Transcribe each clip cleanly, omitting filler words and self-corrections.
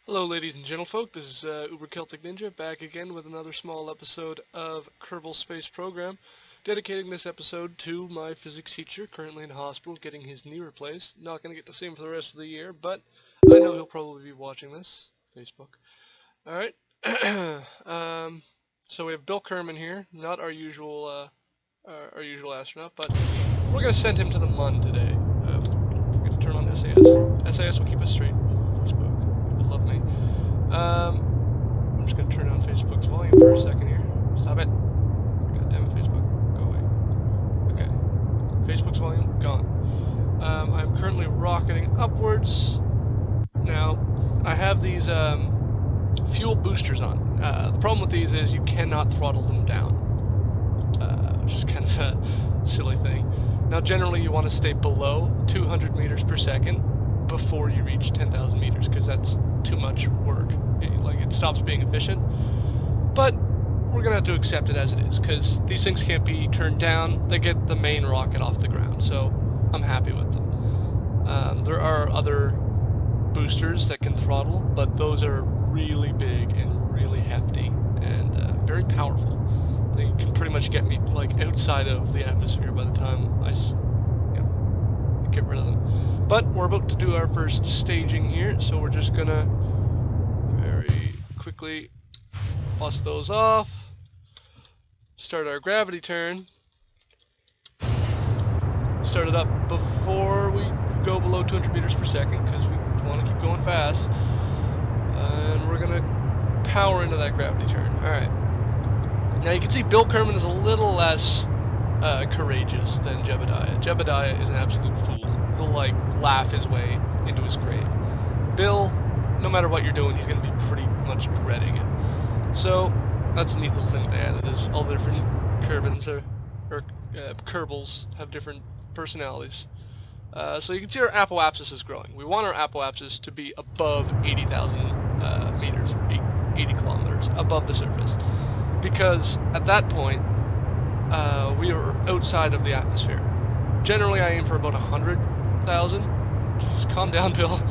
Hello ladies and gentlefolk, this is Uber Celtic Ninja back again with another small episode of Kerbal Space Program, dedicating this episode to my physics teacher currently in hospital getting his knee replaced. Not going to get to see him for the rest of the year, but I know he'll probably be watching this. Facebook. Alright, so we have Bill Kerman here, not our usual astronaut, but we're going to send him to the Mun today. We're going to turn on SAS. SAS will keep us straight. Facebook, people love me. I'm just going to turn on Facebook's volume for a second here. Stop it. God damn it, Facebook. Go away. Okay. Facebook's volume, gone. I'm currently rocketing upwards. Now, I have these fuel boosters on. The problem with these is you cannot throttle them down, which is kind of a silly thing. Now, generally you want to stay below 200 meters per second before you reach 10,000 meters, because that's too much work. It stops being efficient. But we're gonna have to accept it as it is, because these things can't be turned down. They get the main rocket off the ground, so I'm happy with them. There are other boosters that can throttle, but those are really big and really hefty and very powerful. They can pretty much get me outside of the atmosphere by the time I get rid of them. But we're about to do our first staging here, so we're just gonna very quickly bust those off, start our gravity turn, start it up before we go below 200 meters per second, because we want to keep going fast, and we're gonna power into that gravity turn. Alright, now you can see Bill Kerman is a little less courageous than Jebediah. Jebediah is an absolute fool. He'll laugh his way into his grave. Bill, no matter what you're doing, he's going to be pretty much dreading it. So that's a neat little thing they added, is all the different Kerbals have different personalities. So you can see our apoapsis is growing. We want our apoapsis to be above 80,000 meters, or 80 kilometers above the surface, because at that point we are outside of the atmosphere. Generally I aim for about 100,000. Just calm down, Bill.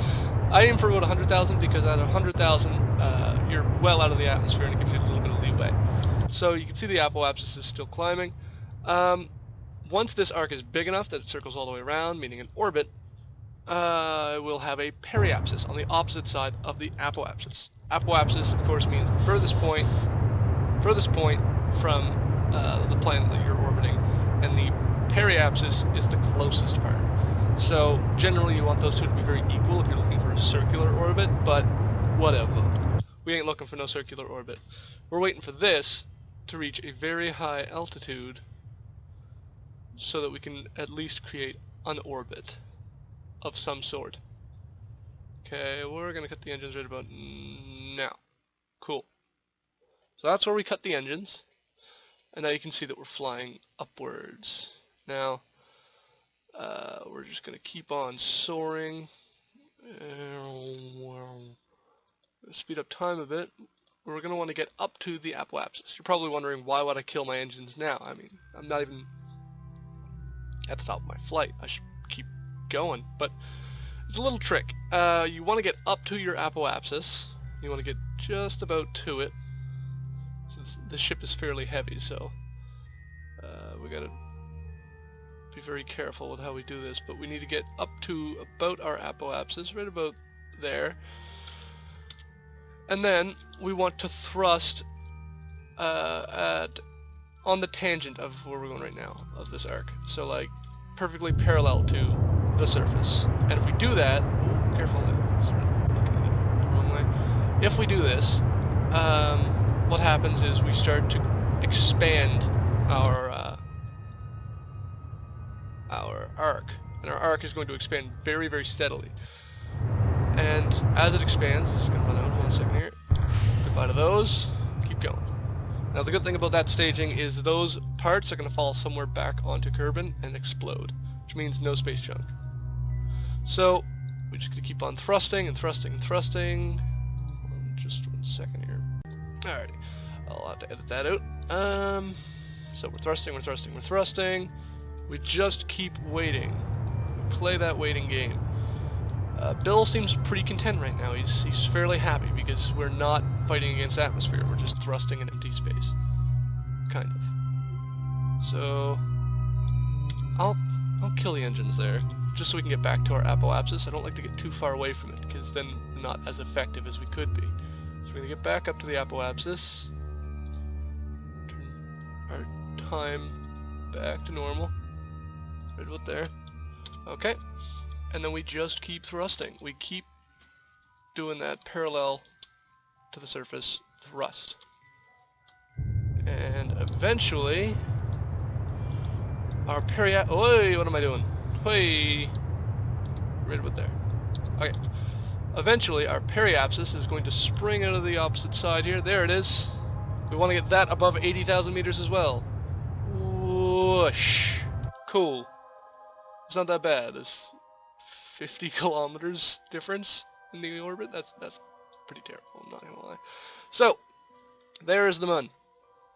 I aim for about 100,000 because at 100,000 you're well out of the atmosphere and it gives you a little bit of leeway. So you can see the apoapsis is still climbing. Once this arc is big enough that it circles all the way around, meaning an orbit, we'll have a periapsis on the opposite side of the apoapsis. Apoapsis, of course, means the furthest point from the planet that you're orbiting, and the periapsis is the closest part. So generally you want those two to be very equal if you're looking for a circular orbit, but whatever. We ain't looking for no circular orbit. We're waiting for this to reach a very high altitude so that we can at least create an orbit of some sort. Okay, we're going to cut the engines right about now. Cool. So that's where we cut the engines. And now you can see that we're flying upwards. Now, we're just going to keep on soaring. Speed up time a bit. We're going to want to get up to the apoapsis. You're probably wondering, why would I kill my engines now? I mean, I'm not even at the top of my flight. I should keep going. But it's a little trick. You want to get up to your apoapsis. You want to get just about to it. Since the ship is fairly heavy, so we got to be very careful with how we do this, but we need to get up to about our apoapsis, right about there, and then we want to thrust on the tangent of where we're going right now, of this arc, so perfectly parallel to the surface. And if we do that, careful, I started looking the wrong way. If we do this, what happens is we start to expand our arc, and our arc is going to expand very, very steadily. And as it expands, this is going to run out in 1 second here. Goodbye to those. Keep going. Now the good thing about that staging is those parts are going to fall somewhere back onto Kerbin and explode, which means no space junk. So we're just going to keep on thrusting and thrusting and thrusting. Just 1 second here. Alrighty, I'll have to edit that out. So we're thrusting, we're thrusting, we're thrusting. We just keep waiting. We play that waiting game. Bill seems pretty content right now. He's fairly happy because we're not fighting against atmosphere. We're just thrusting in empty space. Kind of. So I'll kill the engines there, just so we can get back to our apoapsis. I don't like to get too far away from it, because then we're not as effective as we could be. So we're going to get back up to the apoapsis. Turn our time back to normal. Right about there. Okay. And then we just keep thrusting. We keep doing that parallel to the surface thrust. And eventually our Oi, what am I doing? Oi! Right about there. Okay. Eventually our periapsis is going to spring out of the opposite side here. There it is. We want to get that above 80,000 meters as well. Whoosh! Cool. It's not that bad. It's 50 kilometers difference in the orbit. That's pretty terrible, I'm not gonna lie. So, there is the Mun.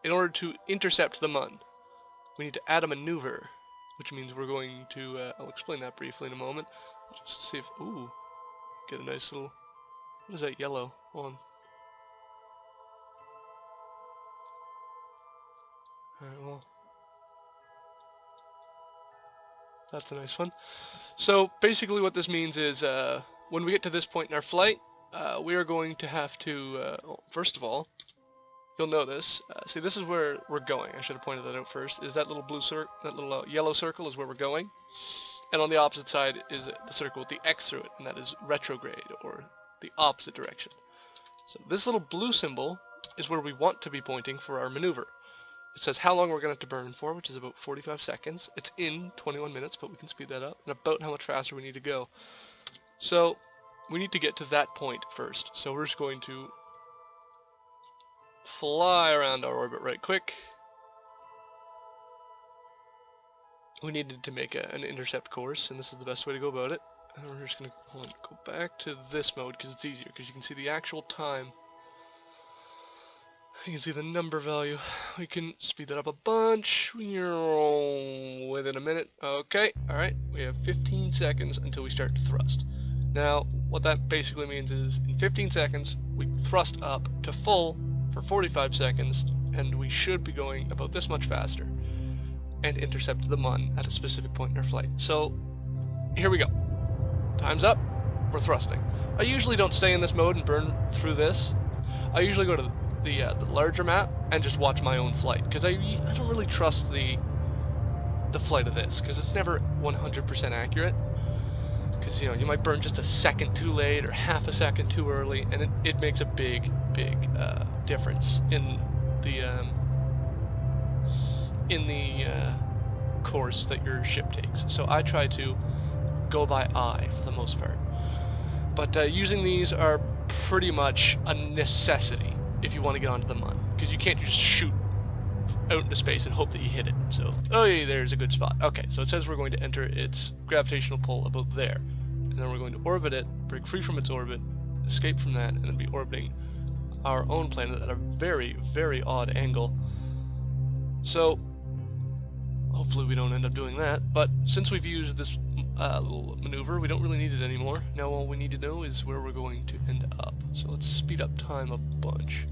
In order to intercept the Mun, we need to add a maneuver, which means we're going to, I'll explain that briefly in a moment. Just see if, ooh, get a nice little, what is that yellow on? Alright, well, that's a nice one. So basically what this means is when we get to this point in our flight, we are going to have to, first of all, you'll notice, see this is where we're going. I should have pointed that out first. Is that little blue circle, that little yellow circle is where we're going. And on the opposite side is the circle with the X through it, and that is retrograde, or the opposite direction. So this little blue symbol is where we want to be pointing for our maneuver. It says how long we're going to have to burn for, which is about 45 seconds. It's in 21 minutes, but we can speed that up, and about how much faster we need to go. So we need to get to that point first. So we're just going to fly around our orbit right quick. We needed to make an intercept course, and this is the best way to go about it. And we're just going to go back to this mode because it's easier, because you can see the actual time. You can see the number value. We can speed that up a bunch within a minute. Okay, alright, we have 15 seconds until we start to thrust. Now, what that basically means is in 15 seconds, we thrust up to full for 45 seconds, and we should be going about this much faster and intercept the Mun at a specific point in our flight. So, here we go. Time's up. We're thrusting. I usually don't stay in this mode and burn through this. I usually go to the larger map and just watch my own flight, because I don't really trust the flight of this, because it's never 100% accurate. Because, you know, you might burn just a second too late or half a second too early, and it makes a big difference in the course that your ship takes. So I try to go by eye for the most part. But using these are pretty much a necessity if you want to get onto the Mun, because you can't just shoot out into space and hope that you hit it. So, oh yeah, there's a good spot. Okay, so it says we're going to enter its gravitational pull about there, and then we're going to orbit it, break free from its orbit, escape from that, and then be orbiting our own planet at a very, very odd angle. So hopefully we don't end up doing that, but since we've used this little maneuver, we don't really need it anymore. Now all we need to know is where we're going to end up. So let's speed up time a bunch.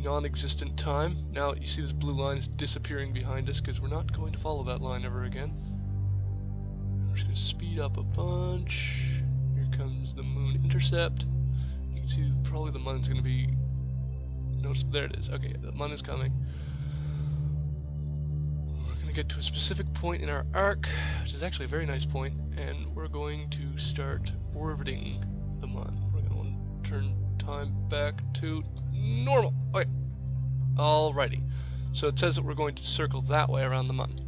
Non-existent time. Now you see this blue line is disappearing behind us because we're not going to follow that line ever again. We're just going to speed up a bunch. Here comes the Mun intercept. You can see probably the Mun's going to be... Notice, there it is. Okay, the Mun is coming. We're going to get to a specific point in our arc, which is actually a very nice point, and we're going to start orbiting the Mun. We're going to want to turn time back to normal. Okay. Alrighty. So it says that we're going to circle that way around the Mun,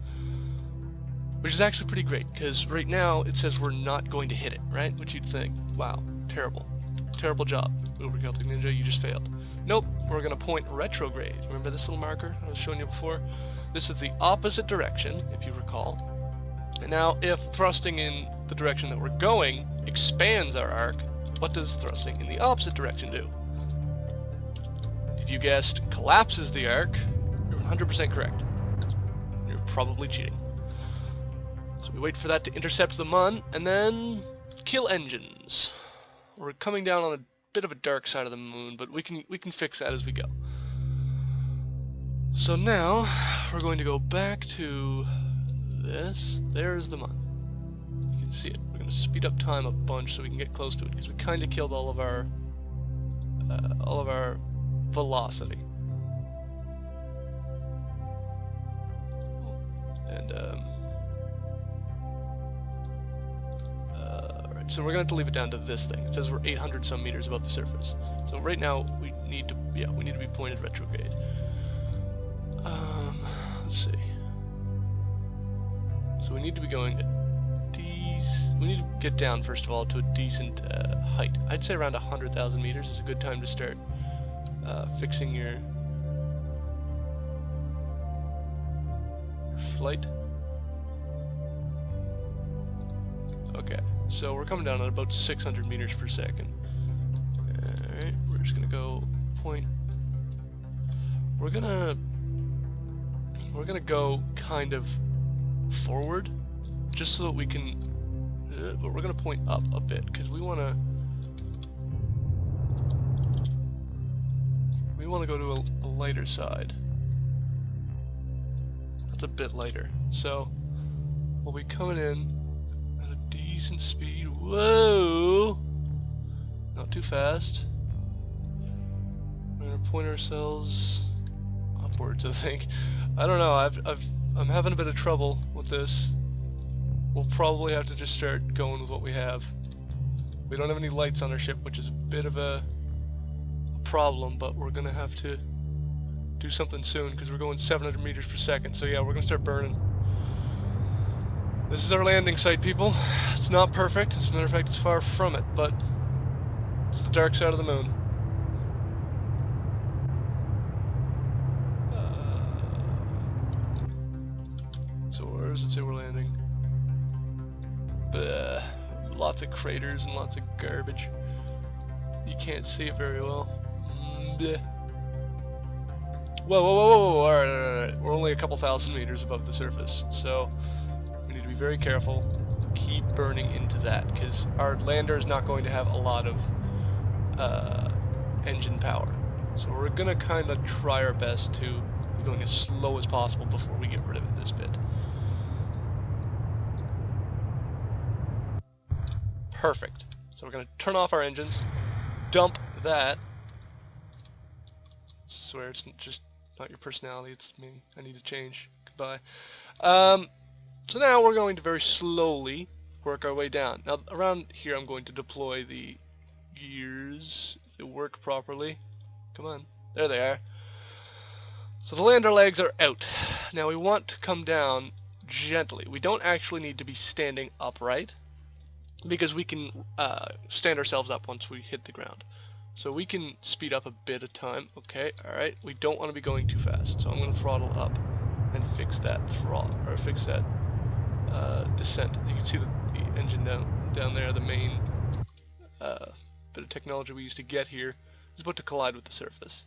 which is actually pretty great, because right now it says we're not going to hit it, right? Which you'd think, wow, terrible. Terrible job. Uber Celtic Ninja, you just failed. Nope, we're going to point retrograde. Remember this little marker I was showing you before? This is the opposite direction, if you recall. And now, if thrusting in the direction that we're going expands our arc, what does thrusting in the opposite direction do? If you guessed collapses the arc, you're 100% correct. You're probably cheating. So we wait for that to intercept the Mun, and then kill engines. We're coming down on a bit of a dark side of the moon, but we can fix that as we go. So now we're going to go back to this. There's the Mun. You can see it. We're going to speed up time a bunch so we can get close to it, because we kind of killed all of our velocity. And alright, so we're going to have to leave it down to this thing. It says we're 800 some meters above the surface. So right now we need to be pointed retrograde. Let's see. So we need to be going we need to get down first of all to a decent height. I'd say around 100,000 meters is a good time to start fixing your flight. Okay, so we're coming down at about 600 meters per second. Alright, we're just gonna go point. We're gonna go kind of forward, just so that we can, but we're gonna point up a bit, because we wanna go to a lighter side. That's a bit lighter. So we'll be coming in at a decent speed. Whoa! Not too fast. We're gonna point ourselves upwards, I think. I don't know. I'm having a bit of trouble with this. We'll probably have to just start going with what we have. We don't have any lights on our ship, which is a bit of a problem, but we're gonna have to do something soon because we're going 700 meters per second. So yeah, we're gonna start burning. This is our landing site, people. It's not perfect. As a matter of fact, it's far from it, but it's the dark side of the moon. So where does it say we're landing? Lots of craters and lots of garbage. You can't see it very well. Bleh. Whoa, whoa, whoa, whoa, whoa. Alright. We're only a couple thousand meters above the surface, so we need to be very careful. Keep burning into that, because our lander is not going to have a lot of engine power. So we're going to kind of try our best to be going as slow as possible before we get rid of it this bit. Perfect. So we're going to turn off our engines, dump that. I swear it's just not your personality, it's me. I need to change. Goodbye. So now we're going to very slowly work our way down. Now around here I'm going to deploy the gears. They work properly. Come on. There they are. So the lander legs are out. Now we want to come down gently. We don't actually need to be standing upright, because we can stand ourselves up once we hit the ground. So we can speed up a bit of time. Okay, alright. We don't want to be going too fast, so I'm going to throttle up and fix that throttle, or fix that descent. You can see the engine down there, the main bit of technology we used to get here is about to collide with the surface.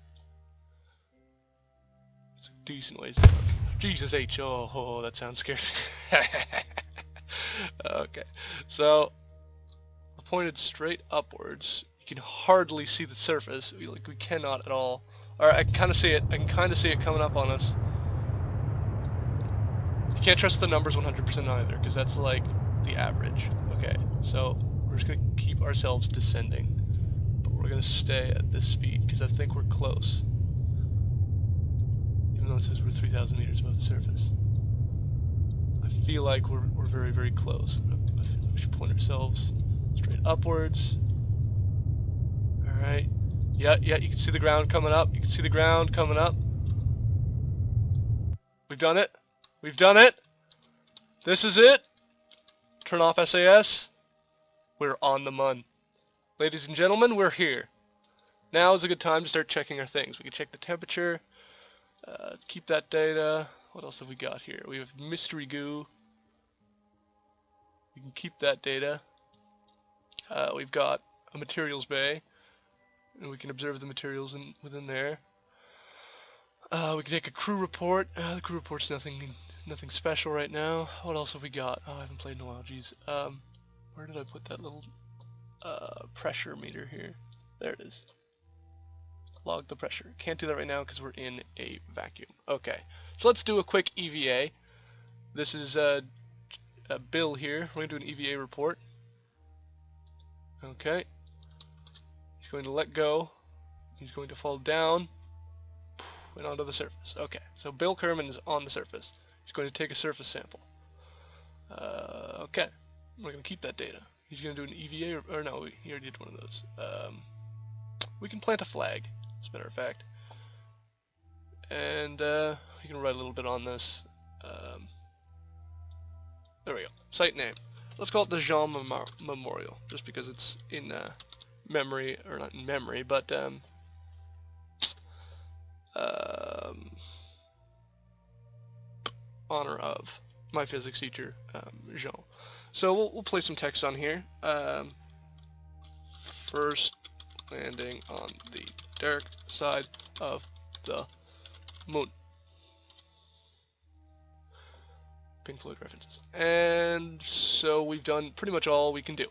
It's a decent ways down. Jesus H, oh, that sounds scary. Okay, so pointed straight upwards. You can hardly see the surface. We cannot at all. Alright, I can kind of see it. I can kind of see it coming up on us. You can't trust the numbers 100% either, because that's like the average. Okay, so we're just going to keep ourselves descending. But we're going to stay at this speed, because I think we're close. Even though it says we're 3,000 meters above the surface. I feel like we're very, very close. We should point ourselves straight upwards. Alright. Yeah, you can see the ground coming up. You can see the ground coming up. We've done it. We've done it. This is it. Turn off SAS. We're on the Mun. Ladies and gentlemen, we're here. Now is a good time to start checking our things. We can check the temperature. Keep that data. What else have we got here? We have mystery goo. We can keep that data. We've got a materials bay, and we can observe the materials within there. We can take a crew report. The crew report's nothing special right now. What else have we got? Oh, I haven't played in a while. Jeez. Where did I put that little pressure meter here? There it is. Log the pressure. Can't do that right now because we're in a vacuum. Okay, so let's do a quick EVA. This is Bill here. We're going to do an EVA report. Okay. He's going to let go. He's going to fall down and onto the surface. Okay, so Bill Kerman is on the surface. He's going to take a surface sample. Okay, we're going to keep that data. He's going to do an EVA, or no, he already did one of those. We can plant a flag, as a matter of fact. And you can write a little bit on this. There we go. Site name. Let's call it the Jean Memorial, just because it's in memory, or not in memory, but honor of my physics teacher, Jean. So we'll place some text on here. First landing on the dark side of the moon. Pink Floyd references. And so we've done pretty much all we can do.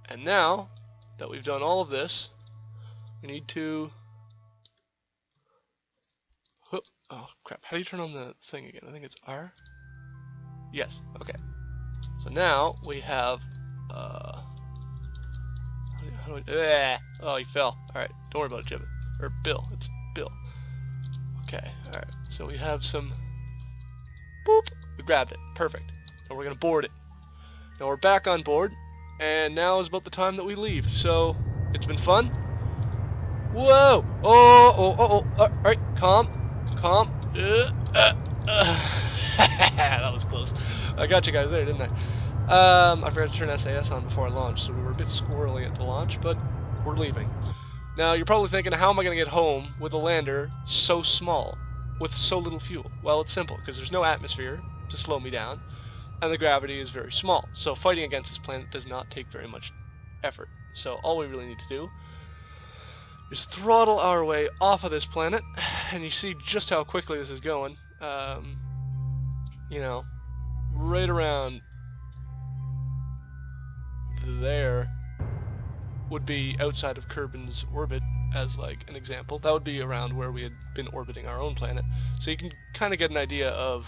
And now that we've done all of this, we need to... Oh crap, how do you turn on the thing again? I think it's R? Yes, okay. So now we have... oh, he fell. Alright, don't worry about it, Jim. Or Bill, it's Bill. Okay, alright. So we have some... Boop! We grabbed it. Perfect. Now we're going to board it. Now we're back on board, and now is about the time that we leave. So, it's been fun. Whoa! Alright, calm. Calm. That was close. I got you guys there, didn't I? I forgot to turn SAS on before I launched, so we were a bit squirrely at the launch, but we're leaving. Now, you're probably thinking, how am I going to get home with a lander so small, with so little fuel? Well, it's simple, because there's no atmosphere to slow me down, and the gravity is very small. So fighting against this planet does not take very much effort. So all we really need to do is throttle our way off of this planet, and you see just how quickly this is going. You know, right around there would be outside of Kerbin's orbit, as like an example. That would be around where we had been orbiting our own planet. So you can kind of get an idea of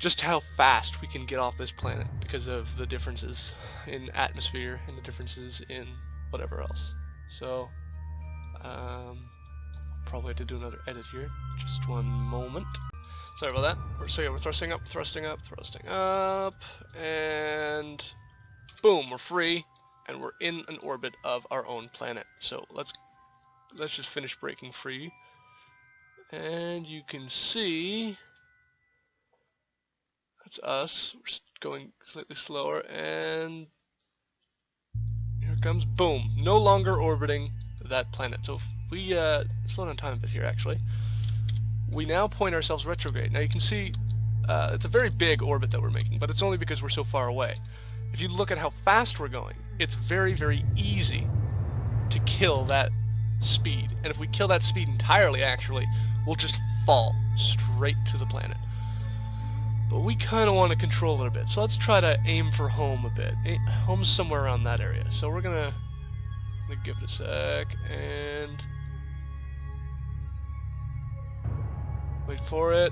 just how fast we can get off this planet because of the differences in atmosphere and the differences in whatever else. So, probably have to do another edit here. Just one moment. Sorry about that. We're thrusting up, and boom, we're free, and we're in an orbit of our own planet. So let's just finish breaking free, and you can see that's us. We're going slightly slower, and here it comes. Boom! No longer orbiting that planet. So if we slow down time a bit here, actually. We now point ourselves retrograde. Now you can see it's a very big orbit that we're making, but it's only because we're so far away. If you look at how fast we're going, it's very, very easy to kill that speed. And if we kill that speed entirely, actually, we'll just fall straight to the planet. But we kind of want to control it a bit, so let's try to aim for home a bit. Home's somewhere around that area, so we're gonna give it a sec, and wait for it.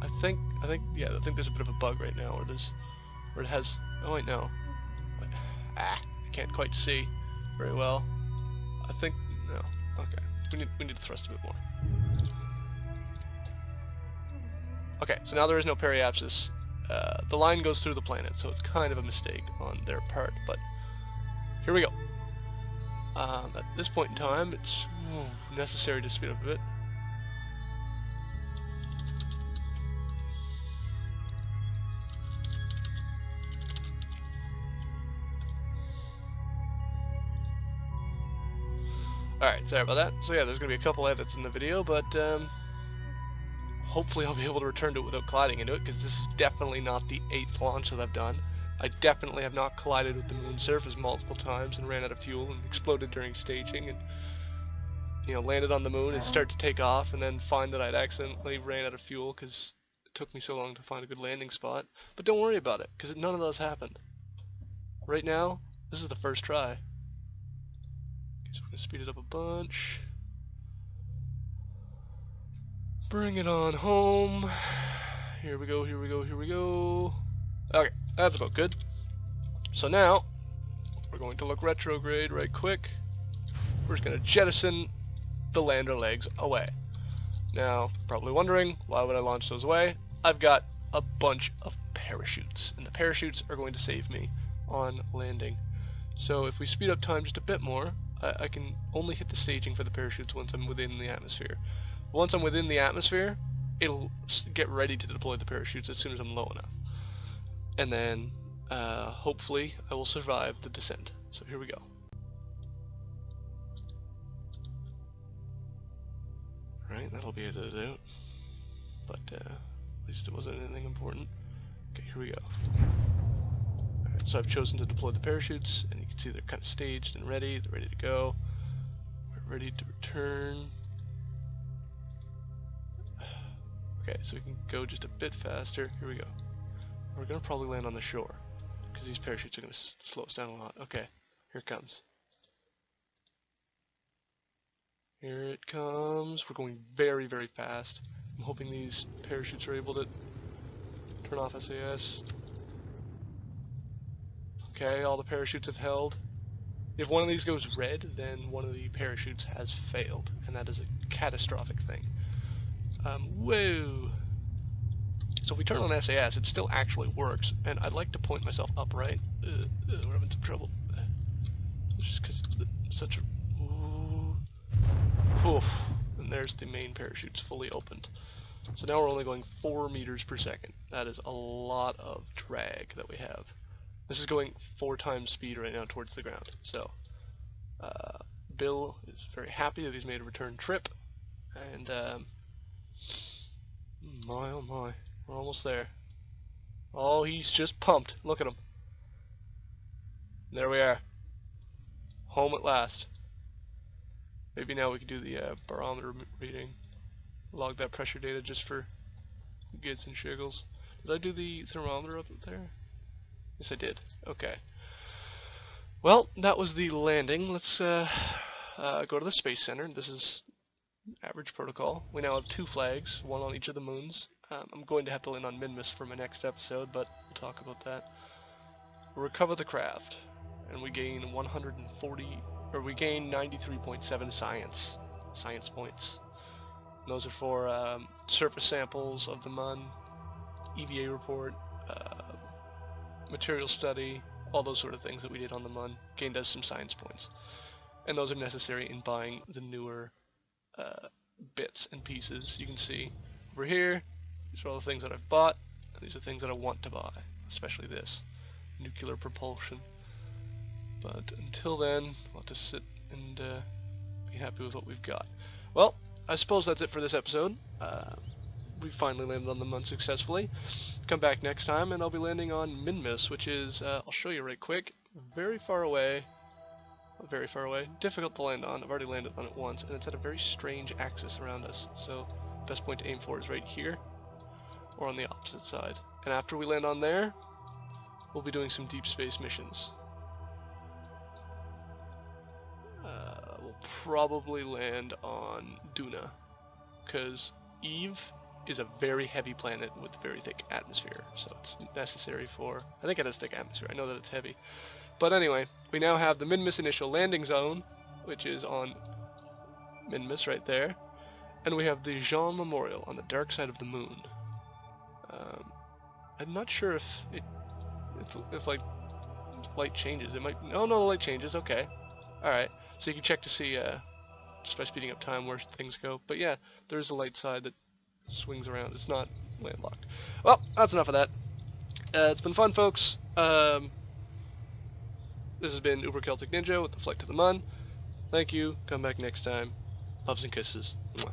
I think there's a bit of a bug right now where it has, oh wait, no. I can't quite see very well. I think, no, okay. We need to thrust a bit more. Okay, so now there is no periapsis. The line goes through the planet, so it's kind of a mistake on their part, but here we go. At this point in time, it's necessary to speed up a bit. Alright, sorry about that. So yeah, there's going to be a couple edits in the video, but hopefully I'll be able to return to it without colliding into it, because this is definitely not the 8th launch that I've done. I definitely have not collided with the moon's surface multiple times and ran out of fuel and exploded during staging and, you know, landed on the moon and start to take off and then find that I'd accidentally ran out of fuel because it took me so long to find a good landing spot. But don't worry about it, because none of those happened. right now, this is the first try. Okay, so we're going to speed it up a bunch. Bring it on home. Here we go, here we go, here we go. Okay, that's about good. So now, we're going to look retrograde right quick. We're just going to jettison the lander legs away. Now, probably wondering, why would I launch those away? I've got a bunch of parachutes, and the parachutes are going to save me on landing. So if we speed up time just a bit more, I can only hit the staging for the parachutes once I'm within the atmosphere. Once I'm within the atmosphere, it'll get ready to deploy the parachutes as soon as I'm low enough. And then, hopefully, I will survive the descent. So here we go. Right, that'll be it out. But at least it wasn't anything important. Okay, here we go. Alright, so I've chosen to deploy the parachutes, and you can see they're kind of staged and ready. They're ready to go. We're ready to return. Okay, so we can go just a bit faster. Here we go. We're going to probably land on the shore, because these parachutes are going to slow us down a lot. Okay, here it comes. Here it comes. We're going very, very fast. I'm hoping these parachutes are able to turn off SAS. Okay, all the parachutes have held. If one of these goes red, then one of the parachutes has failed, and that is a catastrophic thing. Whoa! So if we turn on SAS, it still actually works, and I'd like to point myself upright. We're having some trouble. Just because such a... Oof. And there's the main parachutes fully opened. So now we're only going 4 meters per second. That is a lot of drag that we have. This is going 4 times speed right now towards the ground. So Bill is very happy that he's made a return trip. And my oh my, we're almost there. Oh, he's just pumped. Look at him. There we are. Home at last. Maybe now we can do the barometer reading. Log that pressure data just for gigs and shiggles. Did I do the thermometer up there? Yes, I did. Okay. Well, that was the landing. Let's go to the Space Center. This is average protocol. We now have 2 flags, one on each of the moons. I'm going to have to land on Minmus for my next episode, but we'll talk about that. We'll recover the craft, and we gain 140, or we gain 93.7 science points. And those are for surface samples of the Mun, EVA report, material study, all those sort of things that we did on the Mun. Gained us some science points. And those are necessary in buying the newer bits and pieces. You can see over here, these are all the things that I've bought, and these are things that I want to buy, especially this, nuclear propulsion. But until then, we'll have to sit and be happy with what we've got. Well, I suppose that's it for this episode. We finally landed on the Mun successfully. Come back next time, and I'll be landing on Minmus, which is, I'll show you right quick, very far away. Very far away. Difficult to land on. I've already landed on it once, and it's at a very strange axis around us. So, best point to aim for is right here, or on the opposite side. And after we land on there, we'll be doing some deep space missions. We'll probably land on Duna, because Eve is a very heavy planet with a very thick atmosphere, so it's necessary for... I think it has thick atmosphere. I know that it's heavy. But anyway, we now have the Minmus initial landing zone, which is on Minmus right there, and we have the Jean Memorial on the dark side of the moon. I'm not sure if like light changes. It might. Oh no, the light changes. Okay, all right. So you can check to see just by speeding up time where things go. But yeah, there's a light side that swings around. It's not landlocked. Well, that's enough of that. It's been fun, folks. This has been Uber Celtic Ninja with the Flight to the Mun. Thank you. Come back next time. Loves and kisses. Mwah.